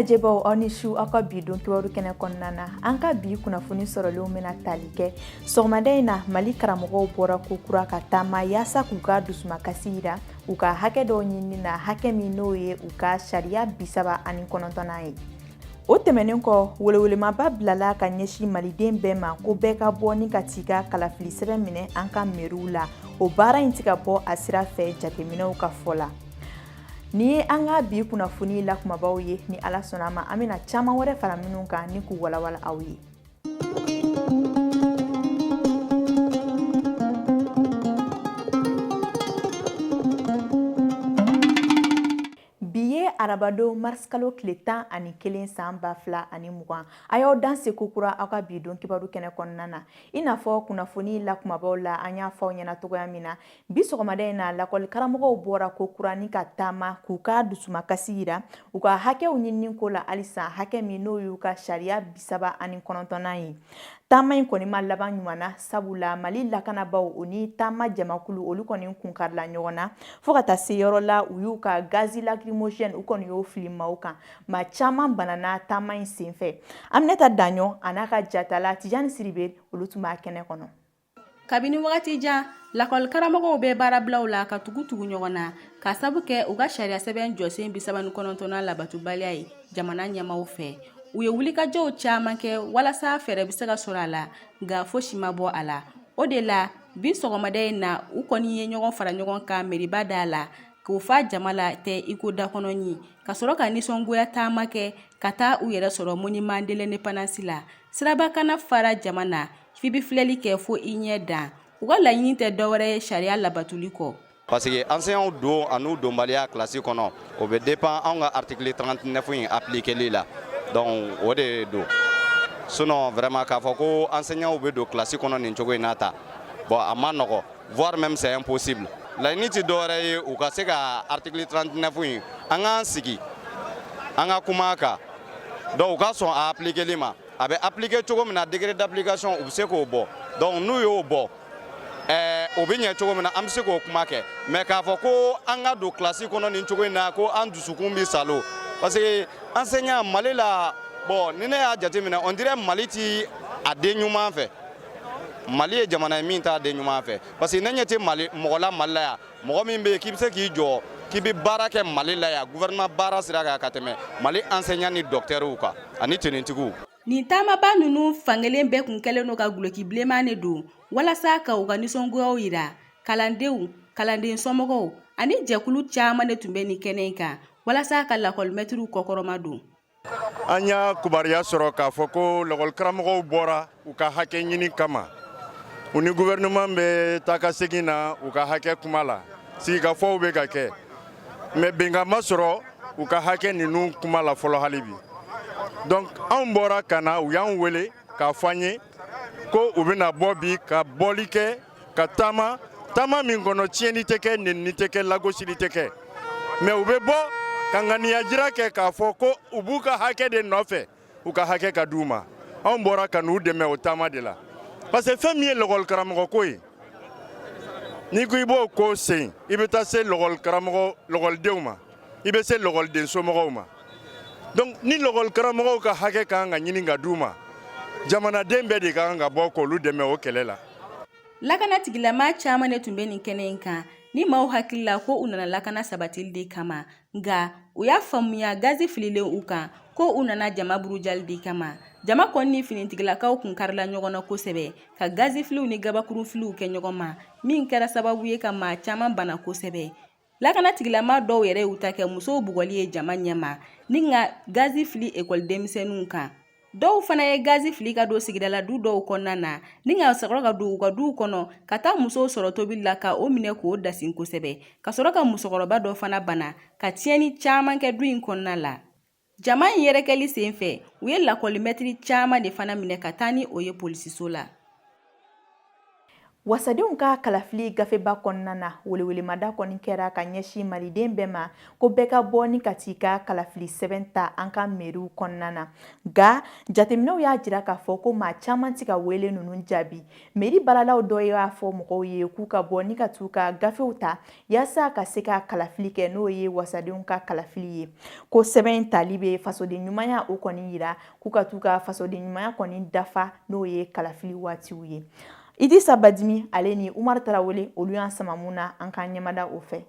lajɛbaw aw ni su aw ka bi don kibaru kɛnɛ kɔnɔna na an ka bi kunnafoni sɔrɔlenw bɛna tali kɛ sɔgɔmada in na Mali karamɔgɔw bɔra ko kura ka taama yaasa k'u ka dusumakasi yira u ka hakɛ dɔw ɲini na hakɛ min n'o ye u ka sariya 39 ye. O tɛmɛnen kɔ welewelemaba bilala ka ɲɛsin maliden bɛɛ ma ko bɛɛ ka bɔ ni ka t'i ka kalafili sɛbɛn minɛ an ka mairies la o baara in tɛ ka bɔ a sira fɛ jateminɛw ka fɔ la. Ni ye an ka bi kunnafoni la kumabaw ye ni Ala sɔnna ma an bɛna caman wɛrɛ fara minnu kan ni k'u walawala aw ye. Arabado mars kalo tile 11 san 2020 a y'aw dan se kokura aw ka bi don kibaru kɛnɛ kɔnɔna na i n'a fɔ kunnafoni la kumabaw la an y'a fɔ aw ɲɛna cogoya min na bi sɔgɔmada in na lakɔli karamɔgɔw bɔra kokura ni ka taama k'u ka dusumakasi yira u ka hakɛw ɲinini ko la halisa hakɛ min n'o y'u ka sariya 39 ye. Taama in kɔni ma laban ɲuman na sabula Mali lakanabaw o ni taama jamakulu olu kɔni kun karila ɲɔgɔn na fo ka taa se yɔrɔ la u y'u ka gazi lacrymogène u kɔni y'o fili maaw kan ma caman banana taama in senfɛ. Aminata Daɲɔ a n'a ka jatala Tijani Siribe olu tun b'a kɛnɛ kɔnɔ. Kabini wagati jan lakɔli karamɔgɔw bɛ baarabilaw la ka tugu ɲɔgɔn na ka sabu kɛ u ka sariya sɛbɛn jɔsen 39 labatubaliya ye jamana ɲɛmaaw fɛ. U ye wulikajɔw caman kɛ walasa fɛɛrɛ bɛ se ka sɔrɔ a la nka fosi ma bɔ a la. O de la bi sɔgɔmada in na u kɔni ye ɲɔgɔn fara ɲɔgɔn kan meriba da la k'u fa jama la tɛ iko dakɔnɔni ka sɔrɔ ka nisɔngoya taama kɛ ka taa u yɛrɛ sɔrɔ monument de l'indépendance la. Sirabakana fara jama na f'i bi filɛli kɛ fo i ɲɛ dan. U ka laɲini tɛ dɔwɛrɛ ye sariya labatuli kɔ. Parce que enseignants don anu donbaliya classe kɔnɔ o bɛ dépend an ka article 39 in appliquer la. Donc o de do. Sinon vraiment k'a fɔ ko enseignants bɛ don classe kɔnɔ nin cogo in na ta bon a ma nɔgɔ voire même c'est impossible. Laɲini tɛ dɔwɛrɛ ye u ka se ka article 39 in an k'an sigi an ka kuma kan donc u ka sɔn a appliquer ma a bɛ appliquer cogo min na degré d'application u bɛ se k'o bɔ donc n'u y'o bɔ o bɛ ɲɛ cogo min na an bɛ se k'o kuma kɛ mais k'a fɔ ko an ka don classe kɔnɔ nin cogo in na ko an dusukun bɛ salo parce que enseignant Mali la bon ni ne y'a jateminɛ on dirait Mali ti a den ɲuman fɛ Mali ye jamana min t'a den ɲuman fɛ parce que ne ɲɛ tɛ Mali mɔgɔ la Mali la yan mɔgɔ min bɛ yen k'i bɛ se k'i jɔ k'i bɛ baara kɛ Mali la yan gouvernement baara sira kan ka tɛmɛ Mali enseignant ni docteurs kan ani tenitigiw. Nin taamaba ninnu fankelen bɛɛ kun kɛlen no ka guloki bilenman de don walasa ka u ka nisɔngoyaw yira kalandenw kalanden somɔgɔw ani jɛkulu caman de tun bɛ nin kɛnɛ in kan walasa ka lakɔli mɛtiriw kɔkɔrɔma don. An y'a kubariya sɔrɔ k'a fɔ ko lakɔli karamɔgɔw bɔra u ka hakɛ ɲini kama u ni gouvernement bɛ taa ka segin na u ka hakɛ kuma la sigikafɔw bɛ ka kɛ mais bɛnkan ma sɔrɔ u ka hakɛ ninnu kuma la fɔlɔ hali bi. Donc anw bɔra ka na u y'an wele k'a fɔ an ye ko u bɛna bɔ bi ka bɔli kɛ ka taama min kɔnɔ tiɲɛni tɛ kɛ nenini tɛ kɛ lagosili tɛ kɛ mais u bɛ bɔ ka ŋaniya jira kɛ k'a fɔ ko u b'u ka hakɛ de nɔfɛ u ka hakɛ ka d'u ma. Anw bɔra ka n'u dɛmɛ o taama de la parce que fɛn min ye lakɔli karamɔgɔ ko ye n'i ko i b'o ko sen i bɛ taa se lakɔlidenw ma i bɛ se lakɔliden somɔgɔw ma. Donc ni lakɔli karamɔgɔw ka hakɛ kan ka ɲini ka d'u ma jamanaden bɛɛ de kan ka bɔ k'olu dɛmɛ o kɛlɛ la. Lakana tigilama caman de tun bɛ nin kɛnɛ in kan ni maaw hakili la ko u nana lakana sabatili de kama nka u y'a faamuya gazi fililen u kan ko u nana jama burujali de kama. Jama kɔni ni finitigilakaw kun karila ɲɔgɔn na kosɛbɛ ka gazi filiw ni gabakurun filiw kɛ ɲɔgɔn ma min kɛra sababu ye ka maa caman bana kosɛbɛ. Lakana tigilama dɔw yɛrɛ y'u ta kɛ musow bugɔli ye jama ɲɛma ni nka gazi fili ekɔli denmisɛnninw kan. Dɔw fana ye gazi fili ka don sigidala du dɔw kɔnɔna na ni nka sɔrɔ ka don u ka duw kɔnɔ ka taa musow sɔrɔ tobili la ka o minɛ k'o dasin kosɛbɛ ka sɔrɔ ka musokɔrɔba dɔ fana bana ka tiɲɛni caman kɛ du in kɔnɔna la. Jama in yɛrɛkɛli sen fɛ u ye lakɔli mɛtiri caman de fana minɛ ka taa ni o ye polisiso la. wasadenw ka kalafili gafeba kɔnɔna na welewelemada kɔni kɛra ka ɲɛsi maliden bɛɛ ma ko bɛɛ ka bɔ ni ka t'i ka kalafili sɛbɛn ta an ka meriw kɔnɔna na nga jateminɛw y'a jira k'a fɔ ko maa caman tɛ ka wele ninnu jaabi meri baaralaw dɔ y'a fɔ mɔgɔw ye k'u ka bɔ ni ka t'u ka gafew ta yaasa ka se ka kalafili kɛ n'o ye wasadenw ka kalafili ye ko sɛbɛn tali bɛ fasoden ɲumanya o kɔni yira k'u ka t'u ka fasoden ɲumanya kɔni dafa n'o ye kalafili waatiw ye Idrissa Badimi ale ni Umar Tarawele olu y'an samamu na an ka ɲɛmada o fɛ.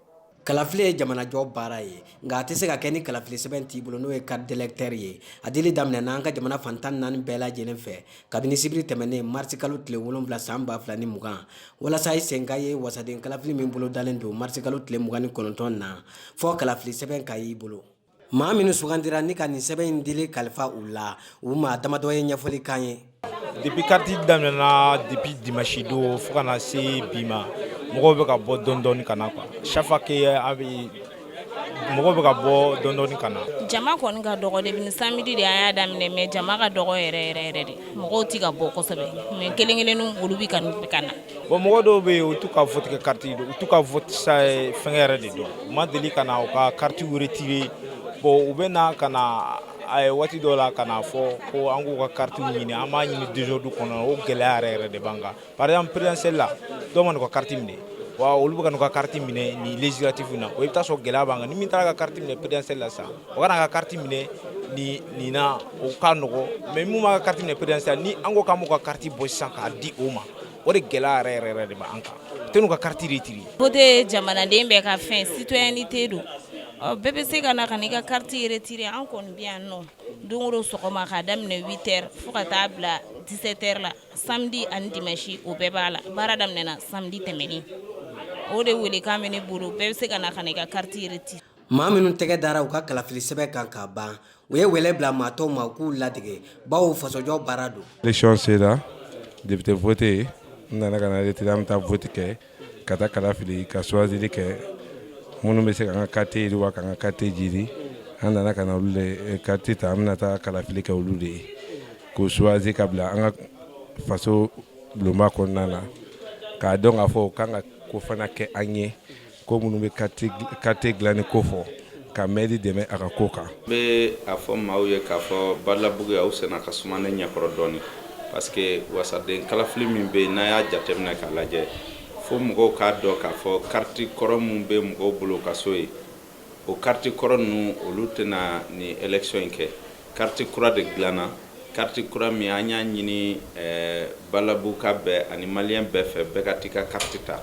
Kalafili ye jamanajɔ baara ye nka a tɛ se ka kɛ ni kalafili sɛbɛn t'i bolo n'o ye carte d'électeur ye a dili daminɛna an ka jamana fantan naani bɛɛ lajɛlen fɛ kabini sibiri tɛmɛnen marisi kalo tile 7 san 2020 walasa i sen ka ye wasaden kalafili min bolo dalen don marisi kalo tile 29 na fɔ kalafili sɛbɛn ka y'i bolo maa minnu sugandira ni ka nin sɛbɛn in dili kalifa u la u maa damadɔ ye ɲɛfɔli kan ye. Depuis carte daminɛna depuis dimanche don fo kana se bi ma mɔgɔw bɛ ka bɔ dɔɔni kana quoi chaque fois que a bɛ mɔgɔw bɛ ka bɔ dɔɔni kana jama kɔni ka dɔgɔ de ni samedi de an y'a daminɛ mais jama ka dɔgɔ yɛrɛ de mɔgɔw tɛ ka bɔ kosɛbɛ mais kelen olu bɛ ka na bon mɔgɔ dɔw bɛ yen u t'u ka vote kɛ carte u t'u ka vote sa fɛngɛ yɛrɛ de dɔn u ma deli ka na u ka carte retirer bon u bɛ na ka na a ye waati dɔw la ka na fɔ ko an k'u ka carte ɲini an b'a ɲini 2 jours kɔnɔ o gɛlɛya yɛrɛ de b'an kan par exemple présidentielle la dɔw ma n'u ka carte minɛ wa olu bɛ ka n'u ka carte minɛ ni législative na o i bɛ taa sɔrɔ gɛlɛya b'an kan ni min taara ka carte minɛ présidentielle la sa o kana ka carte minɛ nin na o ka nɔgɔ mais mun b'a ka carte minɛ présidentielle ni an ko k'an b'u ka carte bɔ sisan k'a di o ma o de gɛlɛya yɛrɛ de b'an kan u tɛ n'u ka carte retirer. vote jamanaden bɛɛ ka fɛn citoyenneté don bɛɛ bɛ se ka na ka n'i ka carte retirer an kɔni bɛ yan nɔ don o don sɔgɔma k'a daminɛ 8h fo ka taa bila 17h la samedi ani dimanche o bɛɛ b'a la baara daminɛna samedi tɛmɛnen o de wele kan bɛ ne bolo bɛɛ bɛ se ka na ka n'i ka carte retirer. maa minnu tɛgɛ dara u ka kalafili sɛbɛn kan ka ban u ye wele bila maa tɔw ma u k'u latigɛ bawo fasojɔ baara don. élection sera député voté n nana ka na retirer an bɛ taa vote kɛ ka taa kalafili ka choisir kɛ minnu bɛ se k'an ka carte yiriwa k'an ka carte jiri an nana ka na olu de carte ta an bɛna taa kalafili kɛ olu de ye k'o choisir ka bila an ka faso bulonba kɔnɔna na k'a dɔn k'a fɔ u kan ka ko fana kɛ an ye ko minnu bɛ carte dilanni ko fɔ ka mairie dɛmɛ a ka ko kan. n bɛ a fɔ maaw ye k'a fɔ Badalabugu aw senna ka suma ne ɲɛkɔrɔ dɔɔni parce que wasaden kalafili min bɛ yen n'a y'a jateminɛ k'a lajɛ fo mɔgɔw k'a dɔn k'a fɔ carte kɔrɔ min bɛ mɔgɔw bolo ka so ye o carte kɔrɔ ninnu olu tɛna ni élection in kɛ carte kura de dilanna carte kura min an y'a ɲini Badalabugu ka bɛɛ ani maliyɛn bɛɛ fɛ bɛɛ ka t'i ka carte ta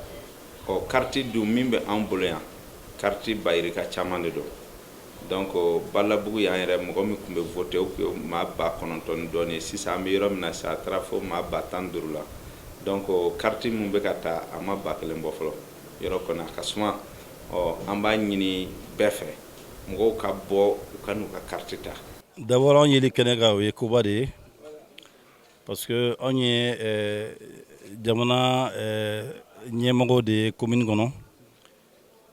ɔ carte dun min bɛ an bolo yan carte bayirika caman de don donc Badalabugu y'an yɛrɛ mɔgɔ min tun bɛ voter o tun ye maa 9,000 ni dɔɔnin sisan an bɛ yɔrɔ min na sisan a taara fo maa 15,000 la donc carte min bɛ ka taa a ma 1,000 bɔ fɔlɔ yɔrɔ kɔni a ka suma an b'a ɲini bɛɛ fɛ mɔgɔw ka bɔ u ka n'u ka carte ta. d'abord anw yeli kɛnɛ kan o ye koba de ye parce que anw ye jamana ɲɛmɔgɔw de ye commune kɔnɔ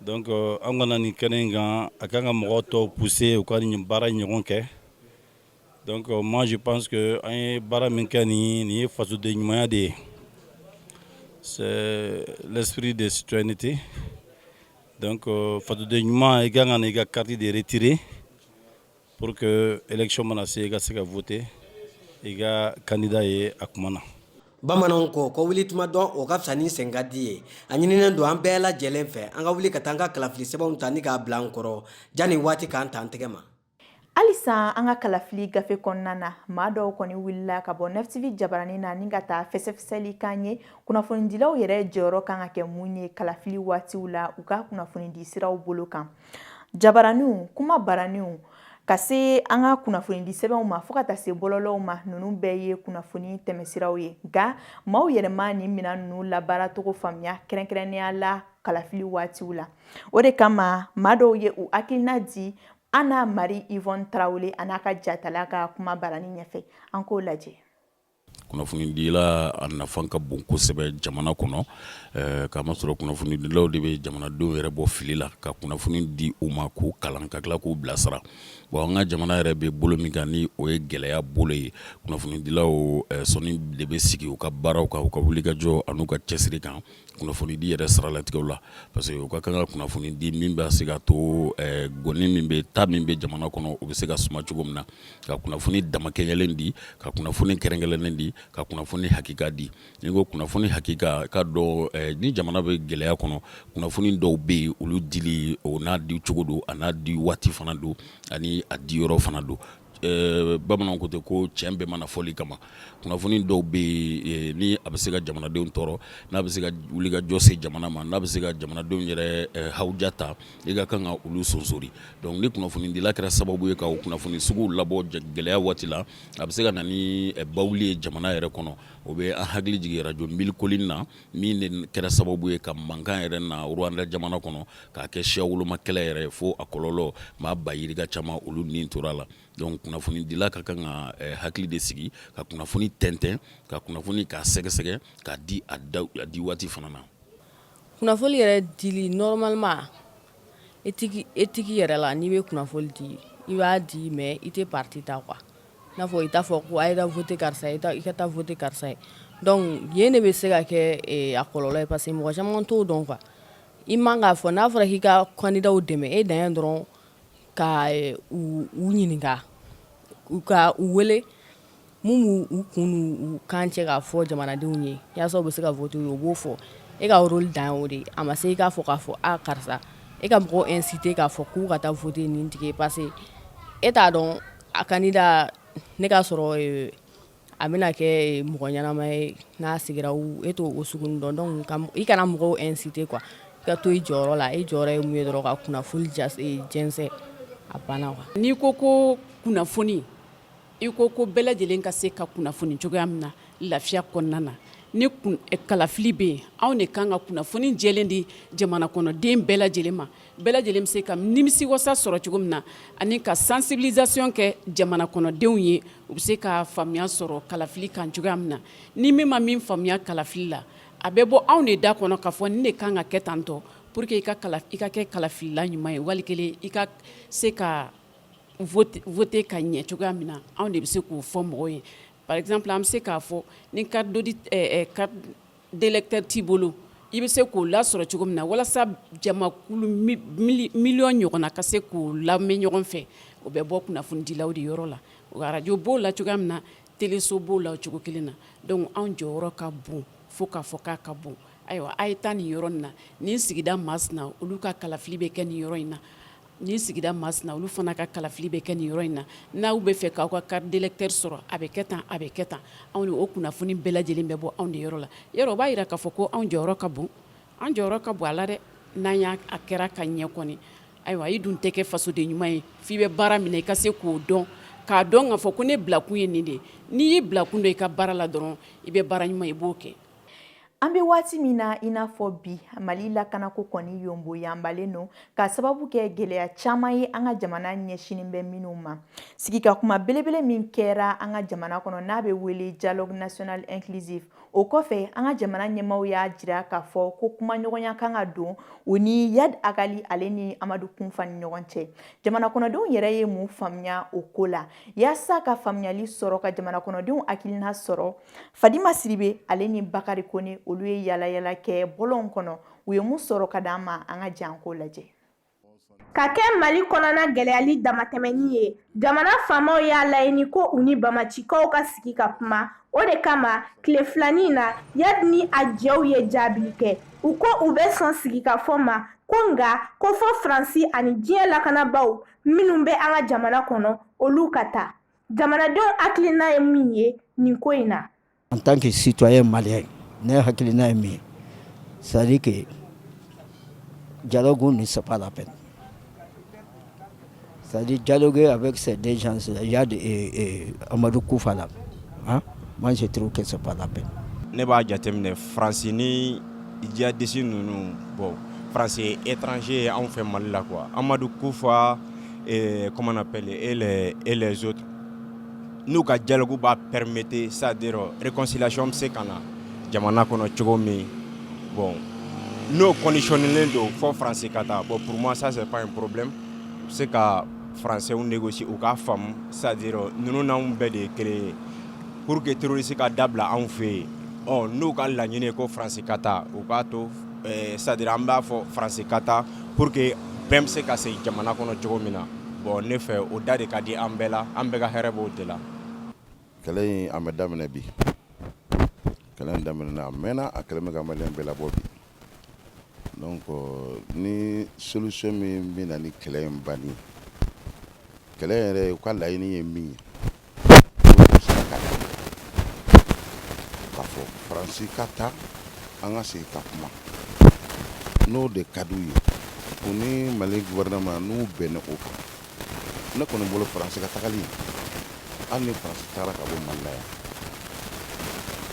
donc an kana nin kɛnɛ in kan a kan ka mɔgɔw tɔw pousser u ka nin baara ɲɔgɔn kɛ donc moi je pense que an ye baara min kɛ nin ye fasoden ɲumanya de ye. C'est l'esprit de citoyenneté. Donc, fasoden ɲuman i kan ka na i ka carte de retirer pour que élection mana se i ka se ka voter i ka candidat ye a kuma na. bamananw ko wuli tuma dɔn o ka fisa ni sen ka di ye a ɲininen don an bɛɛ lajɛlen fɛ an ka wuli ka taa an ka kalafili sɛbɛnw ta ni k'a bila an kɔrɔ janni waati k'an ta an tɛgɛ ma. Halisa an ka kalafili gafe kɔnɔna na maa dɔw kɔni wulila ka bɔ NFTV jabaranin na ni ka taa fɛsɛfɛsɛli kan ye kunnafonidilaw yɛrɛ jɔyɔrɔ kan ka kɛ mun ye kalafili waatiw la u ka kunnafonidi siraw bolo kan. Jabaraniw kuma baraniw ka se an ka kunnafonidi sɛbɛnw ma fo ka taa se bɔlɔlɔw ma ninnu bɛɛ ye kunnafoni tɛmɛsiraw ye nka maaw yɛrɛma nin mina ninnu labaaracogo faamuya kɛrɛnkɛrɛnnenya la kalafili waatiw la o de kama maa dɔw ye u hakilina di Anna Marie Yvonne Traoré an'a ka jatala ka kuma barani ɲɛfɛ an k'o lajɛ. kunnafonidila a nafan ka bon kosɛbɛ jamana kɔnɔ k'a sɔrɔ kunnafonidilaw de bɛ jamanadenw yɛrɛ bɔ fili la ka kunnafoni di u ma k'u kalan ka tila k'u bilasira bon an ka jamana yɛrɛ bɛ bolo min kan ni o ye gɛlɛya bolo ye kunnafonidilaw sɔnni de bɛ sigi u ka baaraw kan u ka wulikajɔ an'u ka cɛsiri kan kunnafonidi yɛrɛ saralatigɛw la parce que u ka kan ka kunnafoni di min bɛ se ka to gɔni min bɛ taa min bɛ jamana kɔnɔ o bɛ se ka suma cogo min na ka kunnafoni damakɛɲɛlen di ka kunnafoni kɛrɛnkɛrɛnnen di ka kunnafoni hakika di ni ko kunnafoni hakika ka dɔn ni jamana bɛ gɛlɛya kɔnɔ kunnafoni dɔw bɛ yen olu dili o n'a di cogo don a n'a di waati fana don ani a di yɔrɔ fana don bamananw ko ten ko tiɲɛ bɛɛ mana fɔli kama kunnafoni dɔw bɛ yen ni a bɛ se ka jamanadenw tɔɔrɔ n'a bɛ se ka wuli ka jɔ se jamana ma n'a bɛ se ka jamanadenw yɛrɛ hawuja ta i ka kan ka olu sonsori donc ni kunnafonidila kɛra sababu ye ka o kunnafoni suguw labɔ gɛlɛya waati la a bɛ se ka na ni bawuli ye jamana yɛrɛ kɔnɔ o bɛ an hakili jigin rajo milikolin na min de kɛra sababu ye ka mankan yɛrɛ na Rwanda jamana kɔnɔ k'a kɛ siya wolomakɛlɛ yɛrɛ fo a kɔlɔlɔ maa ba yirika caman olu nin tora la donc kunnafonidila ka kan ka hakili de sigi ka kunnafoni tɛntɛn ka kunnafoni k'a sɛgɛsɛgɛ k'a di a di waati fana na kunnafoni yɛrɛ dili normalement éthique yɛrɛ la n'i bɛ kunnafoni di i b'a di mais i tɛ parti ta quoi n'a fɔ i t'a fɔ ko a ye voter karisa ye i ka taa voter karisa ye donc yen de bɛ se ka kɛ a kɔlɔlɔ ye parce que mɔgɔ caman t'o dɔn quoi i man k'a fɔ n'a fɔra k'i ka candidat dɛmɛ e dan ye dɔrɔn ka u ɲininka ka u wele mun b'u kun n'u kan cɛ k'a fɔ jamanadenw ye yaasa u bɛ se ka voter u b'o fɔ e ka rôle dan y'o de ye a ma se i k'a fɔ k'a fɔ a karisa e ka mɔgɔw inciter k'a fɔ k'u ka taa voter nin tigi ye parce que e t'a dɔn a candidat ne k'a sɔrɔ a bɛna kɛ mɔgɔ ɲɛnama ye n'a sigira e t'o sugu dɔn donc i kana mɔgɔw inciter quoi i ka to i jɔyɔrɔ la i jɔyɔrɔ ye mun ye dɔrɔn ka kunnafoni jɛnsɛn a banna quoi n'i ko kunnafoni i ko bɛɛ lajɛlen ka se ka kunnafoni cogoya min na lafiya kɔnɔna na ni kalafili bɛ yen anw de kan ka kunnafoni jɛlen di jamana kɔnɔden bɛɛ lajɛlen ma bɛɛ lajɛlen bɛ se ka nimisiwasa sɔrɔ cogo min na ani ka sensibilisation kɛ jamana kɔnɔdenw ye u bɛ se ka faamuya sɔrɔ kalafili kan cogoya min na ni min ma min faamuya kalafili la a bɛ bɔ anw de da kɔnɔ k'a fɔ nin de kan ka kɛ tan tɔ pour que i ka kɛ kalafilila ɲuman ye wali kelen i ka se ka voter ka ɲɛ cogoya min na anw de bɛ se k'o fɔ mɔgɔw ye par exemple an bɛ se k'a fɔ ni carte d'électeur t'i bolo i bɛ se k'o lasɔrɔ cogo min na walasa jamakulu miliyɔn ɲɔgɔnna ka se k'o lamɛn ɲɔgɔn fɛ o bɛ bɔ kunnafonidilaw de yɔrɔ la radio b'o la cogoya min na téléso b'o la o cogo kelen na donc anw jɔyɔrɔ ka bon fo k'a fɔ k'a ka bon ayiwa a ye taa nin yɔrɔ in na nin sigida masina olu ka kalafili bɛ kɛ nin yɔrɔ in na nin sigida masina olu fana ka kalafili bɛ kɛ nin yɔrɔ in na n'aw bɛ fɛ k'aw ka carte d'électeur sɔrɔ a bɛ kɛ tan a bɛ kɛ tan anw de o kunnafoni bɛɛ lajɛlen bɛ bɔ anw de yɔrɔ la yɔrɔ o b'a yira k'a fɔ ko anw jɔyɔrɔ ka bon an jɔyɔrɔ ka bon a la dɛ n'an y'a kɛra ka ɲɛ kɔni ayiwa i dun tɛ kɛ fasoden ɲuman ye f'i bɛ baara minɛ i ka se k'o dɔn k'a dɔn k'a fɔ ko ne bilakun ye nin de ye n'i y'i bilakun dɔn i ka baara la dɔrɔn i bɛ baara ɲuman i b'o kɛ an bɛ waati min na i n'a fɔ bi Mali lakanako kɔni yonboyanbalen no ka sababu kɛ gɛlɛya caman ye an ka jamana ɲɛsinin bɛ minnu ma sigika kuma belebele min kɛra an ka jamana kɔnɔ n'a bɛ wele dialogue national inclusif o kɔfɛ an ka jamana ɲɛmaw y'a jira k'a fɔ ko kumaɲɔgɔnya kan ka don o ni Yad Agali ale ni Amadu Kunfa ni ɲɔgɔn cɛ jamana kɔnɔdenw yɛrɛ ye mun faamuya o ko la yaasa ka faamuyali sɔrɔ ka jamana kɔnɔdenw hakilina sɔrɔ Fadima Sidibe ale ni Bakari Kone olu ye yalayala kɛ bɔlɔn kɔnɔ u ye mun sɔrɔ ka d'an ma an ka janko lajɛ ka kɛ Mali kɔnɔna gɛlɛyali damatɛmɛni ye jamana faamaw y'a laɲini ko u ni Bamacikaw ka sigi ka kuma o de kama tile filanin na Yad ni a jɛw ye jaabi kɛ u ko u bɛ sɔn sigi ka fɔ ma ko nka ko fɔ Faransi ani diɲɛ lakanabaw minnu bɛ an ka jamana kɔnɔ olu ka taa jamanadenw hakilina ye min ye nin ko in na en tant que citoyen malien ne hakilina ye min c'est-à-dire que dialogue ne c'est pas la peine. C'est-à-dire dialoguer avec ces deux gens, Yad et Amadou Koufa là. Hein? Moi je trouve que c'est pas la peine. Ne b'a jateminɛ France ni djihadistes ninnu bon France étranger anw fɛ Mali la quoi. Amadou Koufa et comment on appelle et les autres n'u ka dialogue b'a permettre, c'est-à-dire réconciliation bɛ se ka na jamana kɔnɔ cogo min. Bon, n'o conditionnelen don fo français ka taa. Bon, pour moi ça c'est pas un problème. C'est ka français ou négocier ou ka faamu, c'est-à-dire ninnu n'anw bɛɛ de ye kelen ye pour que terroriste ka dabila anw fɛ yen. N'u ka laɲini ye ko français ka taa u k'a to c'est-à-dire an b'a fɔ français ka taa pour que bɛɛ bɛ se ka se jamana kɔnɔ cogo min na. Bon, ne fɛ o da de ka di an bɛɛ la, an bɛɛ ka hɛrɛ b'o de la. Kɛlɛ in a bɛ daminɛ bi. Kɛlɛ in daminɛna a mɛnna a kɛlɛ bɛ ka maliyɛn bɛɛ labɔ bi. Donc ni solution min bɛ na ni kɛlɛ in banni kɛlɛ yɛrɛ u ka laɲini ye min ye k'a fɔ Faransi ka taa an ka segin ka kuma n'o de ka d'u ye u ni Mali gouvernement n'u bɛnna o kan ne kɔni bolo Faransi ka tagali hali ni Faransi taara ka bɔ Mali la yan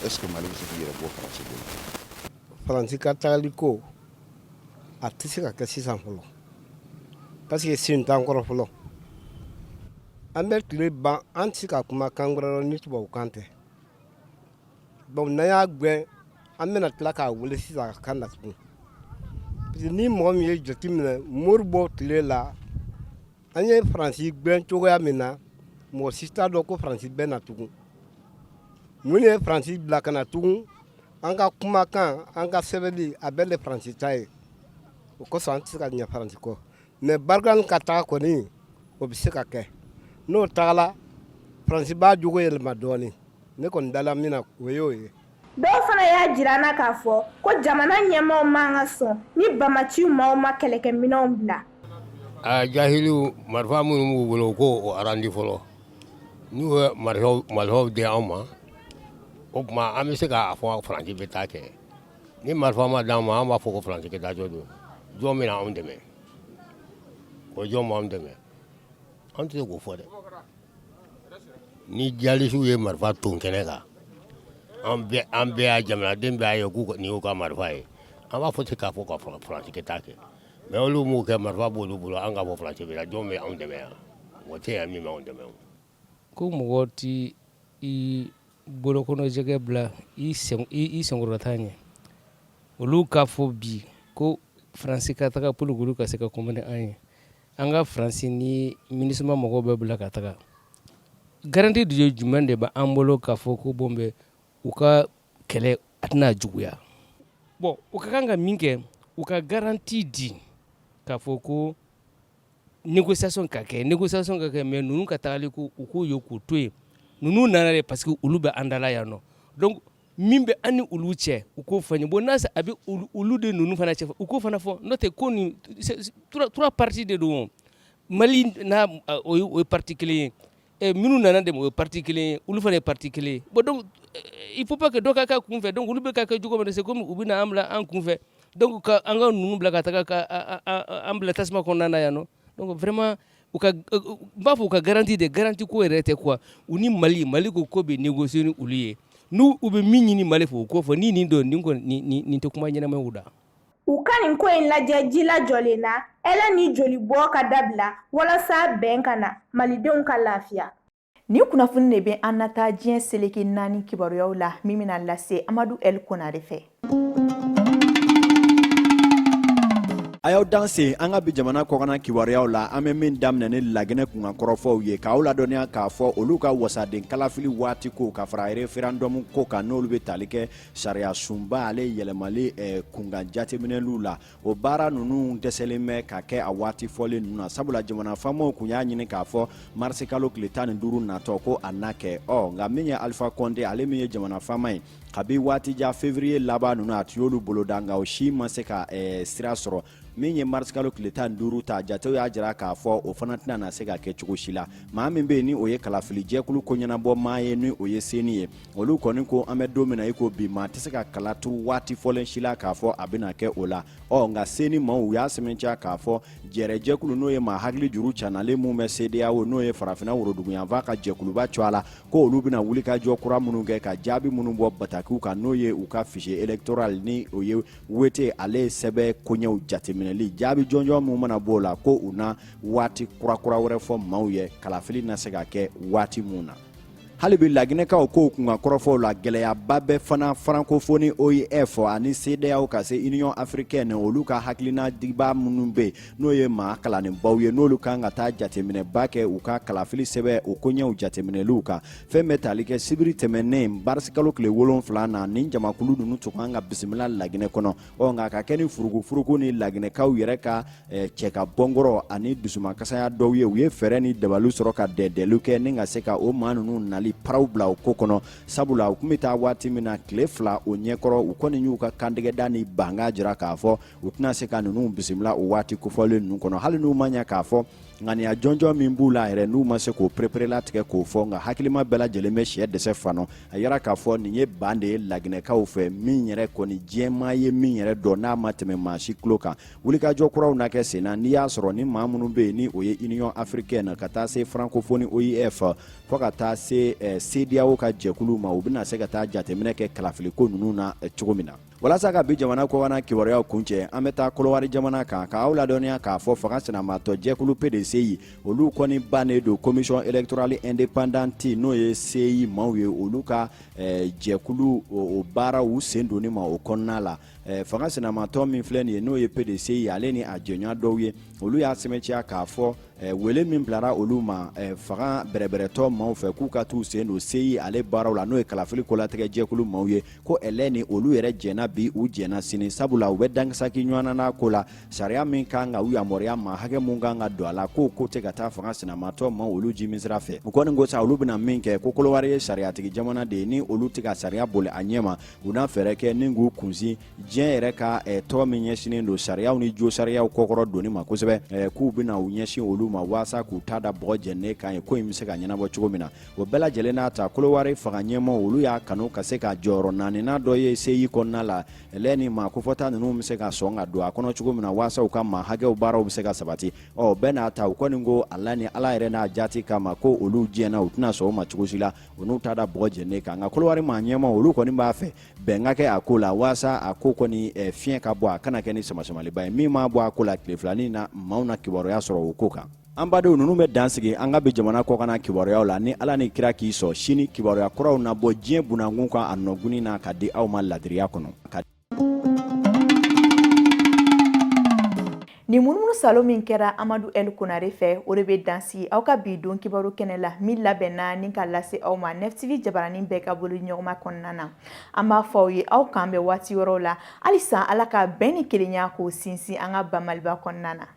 est-ce que Mali bɛ se k'i yɛrɛ bɔ Faransi bolo. Faransi ka tagali ko a tɛ se ka kɛ sisan fɔlɔ parce que sen t'an kɔrɔ fɔlɔ an bɛ tile ban an tɛ se ka kuma kan wɛrɛ ni tubabukan tɛ donc n'an y'a gɛn an bɛna tila k'a wele sisan ka kan na tugun parce que ni mɔgɔ min ye jateminɛ Moribo tile la an ye Faransi gɛn cogoya min na mɔgɔ si t'a dɔn ko Faransi bɛ na tugun mun ye Faransi bila ka na tugun an ka kumakan an ka sɛbɛnni a bɛɛ de Faransi ta ye o kosɔn an tɛ se ka ɲɛ Faransi kɔ mais Barkhane ka taga kɔni o bɛ se ka kɛ n'o tagala Faransi b'a jogo yɛlɛma dɔɔnin ne kɔni dala min na o y'o ye. Dɔw fana y'a jira an na k'a fɔ ko jamana ɲɛmaaw man ka sɔn ni bamaciw maaw ma kɛlɛkɛminɛnw bila. Jahiliw marifa minnu b'u bolo u k'o arandi fɔlɔ n'u ye marifaw di anw ma o tuma an bɛ se k'a fɔ Faransi bɛ taa kɛ ni marifa ma d'an ma an b'a fɔ ko Faransi ka taa jɔ don jɔn bɛ na anw dɛmɛ o jɔn b'anw dɛmɛ an tɛ se k'o fɔ dɛ ni jalisiw ye marifa ton kɛnɛ kan an bɛɛ y'a jamanaden bɛɛ y'a ye k'u nin y'u ka marifa ye an b'a fɔ ten k'a fɔ ka Faransi ka taa kɛ mais olu m'o kɛ marifa b'olu bolo an ka bɔ Faransi bɛ la jɔn bɛ anw dɛmɛ yan o tɛ yan min b'anw dɛmɛ o. Ko mɔgɔ ti i bolokɔnɔjɛgɛ bila i senkɔrɔta ɲɛ olu k'a fɔ bi ko Faransi ka taga pour que olu ka se ka commande an ye an ka Faransi ni MINUSMA mɔgɔw bɛ bila ka taga garantie de jumɛn de b'an bolo k'a fɔ ko bon bɛ u ka kɛlɛ a tɛna juguya bon u ka kan ka min kɛ u ka garantie di k'a fɔ ko négociation ka kɛ mais ninnu ka tagali ko u k'o ye k'u to yen ninnu nana de parce que olu bɛ an dala yan nɔ donc min bɛ an ni olu cɛ u k'o fɔ n ye bon n'a a bɛ olu de ninnu fana cɛ u k'o fana fɔ n'o tɛ ko nin trois parties de don Mali n'a o ye parti kelen ye minnu nana de o ye parti kelen ye olu fana ye parti kelen ye bon donc il faut pas que dɔ ka kɛ kun fɛ donc olu bɛ ka kɛ cogo min na c'est comme u bɛ na an bila an kun fɛ donc ka an ka ninnu bila ka taga ka an bila tasuma kɔnɔna na yan nɔ donc vraiment u ka b'a fɔ u ka garantie ko yɛrɛ tɛ quoi u ni Mali ko bɛ négocier ni olu ye n'u bɛ min ɲini Mali fɛ u k'o fɔ ni nin don nin tɛ kuma ɲɛnamaw da. U ka nin ko in lajɛ ji lajɔlen na ɛlɛ ni joli bɔ ka dabila walasa bɛn ka na malidenw ka lafiya. Ni kunnafoni de bɛ an nata diɲɛ seleke 4 kibaruyaw la min bɛna lase Amadu El Konare fɛ. A y'aw danse an ka bi jamana kɔkana kibaruyaw la an bɛ min daminɛ ni Laginɛ kunkan kɔrɔfɔw ye k'aw ladɔnniya k'a fɔ olu ka wasaden kalafili waati ko ka fara référendum ko kan n'olu bɛ tali kɛ sariya sunba ale yɛlɛmali kunkan jateminɛliw la o baara ninnu dɛsɛlen bɛ ka kɛ a waati fɔlen ninnu na sabula jamana faamaw kun y'a ɲini k'a fɔ marisi kalo tile 15 natɔ ko a n'a kɛ nka min ye Alpha Condé ale min ye jamana faama ye kabi waati ja février laban ninnu a tun y'olu boloda nka o si ma se ka sira sɔrɔ min ye marisi kalo tile 15 ta jatew y'a jira k'a fɔ o fana tɛna na se ka kɛ cogo si la maa min bɛ yen ni o ye kalafili jɛkulu ko ɲɛnabɔ maa ye ni o ye seni ye olu kɔni ko an bɛ don min na i ko bi maa tɛ se ka kala turu waati fɔlen si la k'a fɔ a bɛna kɛ o la nka seni maaw u y'a sɛmɛntiya k'a fɔ jɛrɛjɛkulu n'o ye maa hakili juru canalen mun bɛ CEDEAO n'o ye farafinna woroduguyanfan ka jɛkuluba co a la ko olu bɛna wuli ka jɔ kura minnu kɛ ka jaabi minnu bɔ batakiw kan n'o ye u ka fichier électoral ni o ye wete ale sɛbɛ koɲɛw jateminɛli jaabi jɔnjɔn mun mana b'o la ko u na waati kura wɛrɛ fɔ maaw ye kalafili na se ka kɛ waati mun na hali bi laginɛkaw ko kunga kɔrɔfɔw la gɛlɛyaba bɛ fana francophonie OIF ani CEDEAO ka se Union africaine olu ka hakilina diba minnu be n'o ye maa kalanenbaw ye n'olu kan ka taa jateminɛba kɛ u ka kalafili sɛbɛ o koɲɛw jateminɛliw kan fɛn bɛ tali kɛ sibiri tɛmɛnen barsikalo tile 7 na nin jamakulu ninnu tun kan ka bisimila laginɛ kɔnɔ nka ka kɛ ni furugufurugu ni laginɛkaw yɛrɛ ka cɛ ka bɔnkɔrɔ ani dusumakasaya dɔw ye u ye fɛɛrɛ ni dabaliw sɔrɔ ka dɛdɛliw kɛ ni ka se ka o maa ninnu nali paraw bila o ko kɔnɔ sabula u kun bɛ taa waati min na tile 2 o ɲɛkɔrɔ u kɔni y'u ka kantigɛda ni banga jira k'a fɔ u tɛna se ka ninnu bisimila o waati kofɔlen ninnu kɔnɔ hali n'u ma ɲɛ k'a fɔ ŋaniya jɔnjɔn min b'u la yɛrɛ n'u ma se k'o perepere latigɛ k'o fɔ nka hakilima bɛɛ lajɛlen bɛ sɛ dɛsɛ fano a yɛrɛ k'a fɔ nin ye ban de ye laginɛkaw fɛ min yɛrɛ kɔni diɲɛmaa ye min yɛrɛ dɔn n'a ma tɛmɛ maa si tulo kan wulikajɔ kuraw na kɛ sen na n'i y'a sɔrɔ ni maa minnu bɛ yen ni o ye Union africaine ka taa se francophonie OIF fɔ ka taa se CEDEAO ka jɛkulu ma u bɛna se ka taa jateminɛ kɛ kalafiliko ninnu na cogo min na walasa ka bi jamana kɔkan kibaruyaw kuncɛ an bɛ taa Kolowari jamana kan k'aw ladɔnniya k'a fɔ fanga sinamatɔ jɛkulu PDCI olu kɔni bannen don commission électorale indépendante n'o ye CI maaw ye olu ka jɛkulu o baaraw u sen donni ma o kɔnɔna la fanga sinamatɔ min filɛ nin ye n'o ye PDCI ale ni a jɛɲɔgɔn dɔw ye olu y'a sɛmɛntiya k'a fɔ wele min bilara olu ma fanga bɛrɛbɛrɛtɔ maaw fɛ k'u ka t'u sen don CI ale baaraw la n'o ye kalafili kolatigɛ jɛkulu maaw ye ko ɛlɛ ni olu yɛrɛ jɛna bi u jɛna sini sabula u bɛ dangisaki ɲɔgɔnna n'a ko la sariya min kan ka u yamaruya maa hakɛ mun kan ka don a la k'o ko tɛ ka taa fanga sinamatɔ ma olu ji min sira fɛ u kɔni ko sa olu bɛna min kɛ ko Kolowari ye sariyatigi jamana de ye ni olu tɛ ka sariya boli a ɲɛ ma u na fɛɛrɛ kɛ ni k'u kunsi diɲɛ yɛrɛ ka tɔgɔ min ɲɛsinen don sariyaw ni jo sariyaw kɔkɔrɔ donni ma kosɛbɛ k'u bɛna u ɲɛsin olu ma waasa k'u taa da bɔgɔ jɛnnen kan ye ko in bɛ se ka ɲɛnabɔ cogo min na o bɛɛ lajɛlen n'a ta Kolowari fanga ɲɛmaaw olu y'a kanu ka se ka jɔyɔrɔ naaninan dɔ ye CI kɔnɔna la ɛlɛ ni maa kofɔta ninnu bɛ se ka sɔn ka don a kɔnɔ cogo min na waasa u ka maa hakɛw baaraw bɛ se ka sabati bɛɛ n'a ta u kɔni ko ala ni ala yɛrɛ n'a jati kama ko olu diɲɛna u tɛna sɔn o ma cogo si la u n'u taa da bɔgɔ jɛnnen kan nka Kolowari maa ɲɛmaaw olu kɔni b'a fɛ bɛn ka kɛ a ko la waasa a ko kɔni fiɲɛ ka bɔ a kana kɛ ni samasamaliba ye min ma bɔ a ko la tile filanin na maaw na kibaruya sɔrɔ o ko kan an badenw ninnu bɛ dansigi an ka bi jamana kɔkan kibaruyaw la ni ala ni kira k'i sɔn sini kibaruya kuraw na bɔ diɲɛ bunankun kan a nɔguni na ka di aw ma ladiriya kɔnɔ ni munumunu salo min kɛra Amadu El Konare fɛ o de bɛ dansigi aw ka bi don kibaru kɛnɛ la min labɛnna ni ka lase aw ma NFTV jabaranin bɛɛ ka bolo ɲɔgɔnma kɔnɔna na an b'a fɔ aw ye aw kan bɛ waati yɔrɔ la halisa ala ka bɛn ni kelenya k'o sinsin an ka ba Maliba kɔnɔna na